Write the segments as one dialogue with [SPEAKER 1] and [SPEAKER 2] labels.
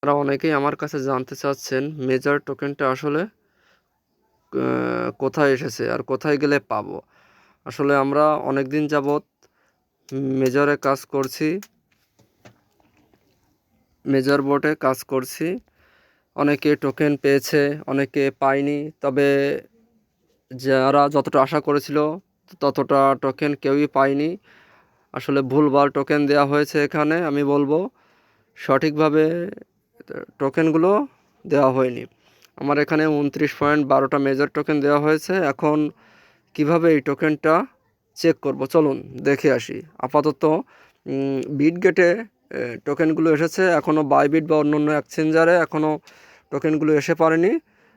[SPEAKER 1] আপনারা অনেকেই আমার কাছে জানতে চাচ্ছেন মেজর টোকেনটা আসলে কোথায় এসেছে আর কোথায় গেলে পাবো। আসলে আমরা অনেক দিন যাবৎ মেজরে কাজ করছি, মেজর বোর্ডে কাজ করছি। অনেকে টোকেন পেয়েছে, অনেকে পায়নি। তবে যারা যতটা আশা করেছিল ততটা টোকেন কেউই পায়নি। আসলে ভুলভাল টোকেন দেওয়া হয়েছে এখানে। আমি বলবো সঠিকভাবে টোকেনগুলো দেওয়া হয়নি। আমার এখানে 29.12টা মেজর টোকেন দেওয়া হয়েছে। এখন কিভাবে এই টোকেনটা চেক করব চলুন দেখে আসি। আপাতত বিটগেটে টোকেনগুলো এসেছে, এখনও বাইবিট বা অন্য এক্সচেঞ্জারে এখনও টোকেনগুলো এসে পারেনি।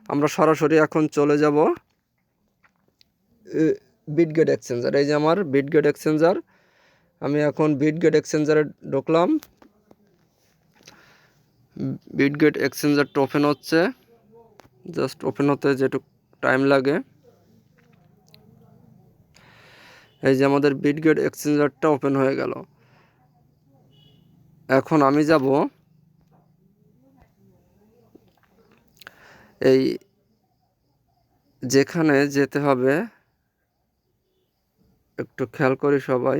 [SPEAKER 1] আমরা সরাসরি এখন চলে যাব বিটগেট এক্সচেঞ্জার। এই যে আমার বিটগেট এক্সচেঞ্জার, আমি এখন বিটগেট এক্সচেঞ্জারে ঢুকলাম। বিটগেট এক্সচেঞ্জারটা ওপেন হচ্ছে, জাস্ট ওপেন হতে যেটুকু টাইম লাগে। এই যে আমাদের বিটগেট এক্সচেঞ্জারটা ওপেন হয়ে গেল। এখন আমি যাব এই যেখানে যেতে হবে, একটু খেয়াল করি সবাই।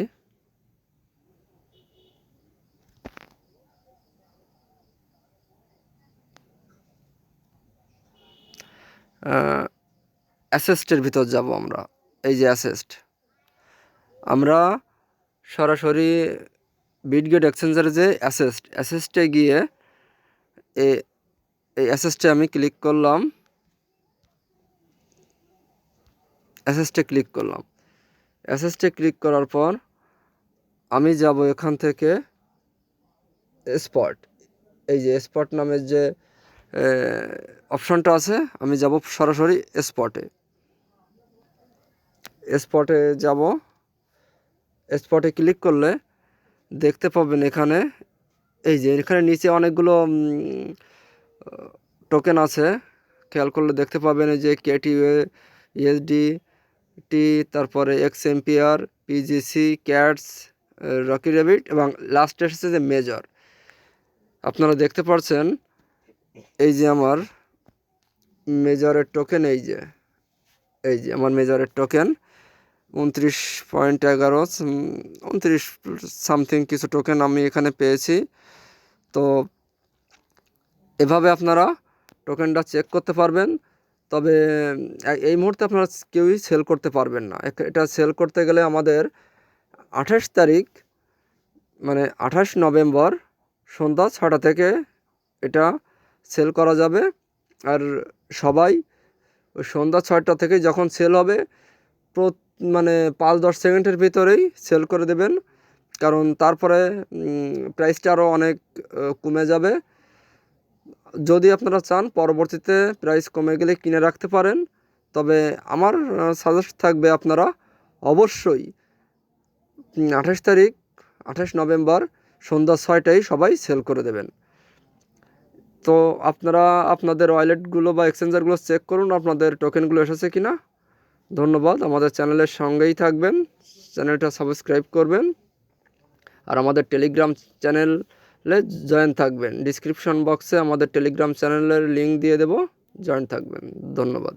[SPEAKER 1] অ্যাসেস্টের ভিতর যাব আমরা। এই যে অ্যাসেস্ট, আমরা সরাসরি বিটগেট এক্সচেঞ্জারে যে অ্যাসেস্টে গিয়ে এই অ্যাসেস্টে আমি ক্লিক করলাম। অ্যাসেস্টে ক্লিক করলাম। অ্যাসেস্টে ক্লিক করার পর আমি যাব এখান থেকে স্পট। এই যে স্পট নামের যে অপশনটা আছে, আমি যাব সরাসরি স্পটে। স্পটে যাব। স্পটে ক্লিক করলে দেখতে পাবেন এখানে, এই যে এখানে নিচে অনেকগুলো টোকেন আছে। খেয়াল করলে দেখতে পাবেন এই যে কেটিউএ, ইএসডিটি, তারপরে এক্সএমপিআর, পিজিসি, ক্যাটস, রকি র্যাবিট এবং লাস্টে এসেছে যে মেজর। আপনারা দেখতে পাচ্ছেন এই যে আমার মেজরের টোকেন, এই যে আমার মেজরের টোকেন 29.11, 29 সামথিং কিছু টোকেন আমি এখানে পেয়েছি। তো এভাবে আপনারা টোকেনটা চেক করতে পারবেন। তবে এই মুহূর্তে আপনারা কেউই সেল করতে পারবেন না। এটা সেল করতে গেলে আমাদের 28 তারিখ, মানে 28 নভেম্বর সন্ধ্যা 6টা থেকে এটা সেল করা যাবে। আর সবাই ওই সন্ধ্যা 6টা থেকে যখন সেল হবে মানে 5-10 সেকেন্ডের ভিতরেই সেল করে দেবেন, কারণ তারপরে প্রাইসটা আরও অনেক কমে যাবে। যদি আপনারা চান পরবর্তীতে প্রাইস কমে গেলে কিনে রাখতে পারেন। তবে আমার সাজেস্ট থাকবে আপনারা অবশ্যই 28 তারিখ, 28 নভেম্বর সন্ধ্যা 6টায় সবাই সেল করে দেবেন। তো আপনারা আপনাদের ওয়ালেটগুলো বা এক্সচেঞ্জারগুলো চেক করুন আপনাদের টোকেনগুলো এসেছে কিনা। ধন্যবাদ। আমাদের চ্যানেলের সঙ্গেই থাকবেন, চ্যানেলটা সাবস্ক্রাইব করবেন আর আমাদের টেলিগ্রাম চ্যানেলে জয়েন থাকবেন। ডিসক্রিপশন বক্সে আমাদের টেলিগ্রাম চ্যানেলের লিঙ্ক দিয়ে দেব, জয়েন থাকবেন। ধন্যবাদ।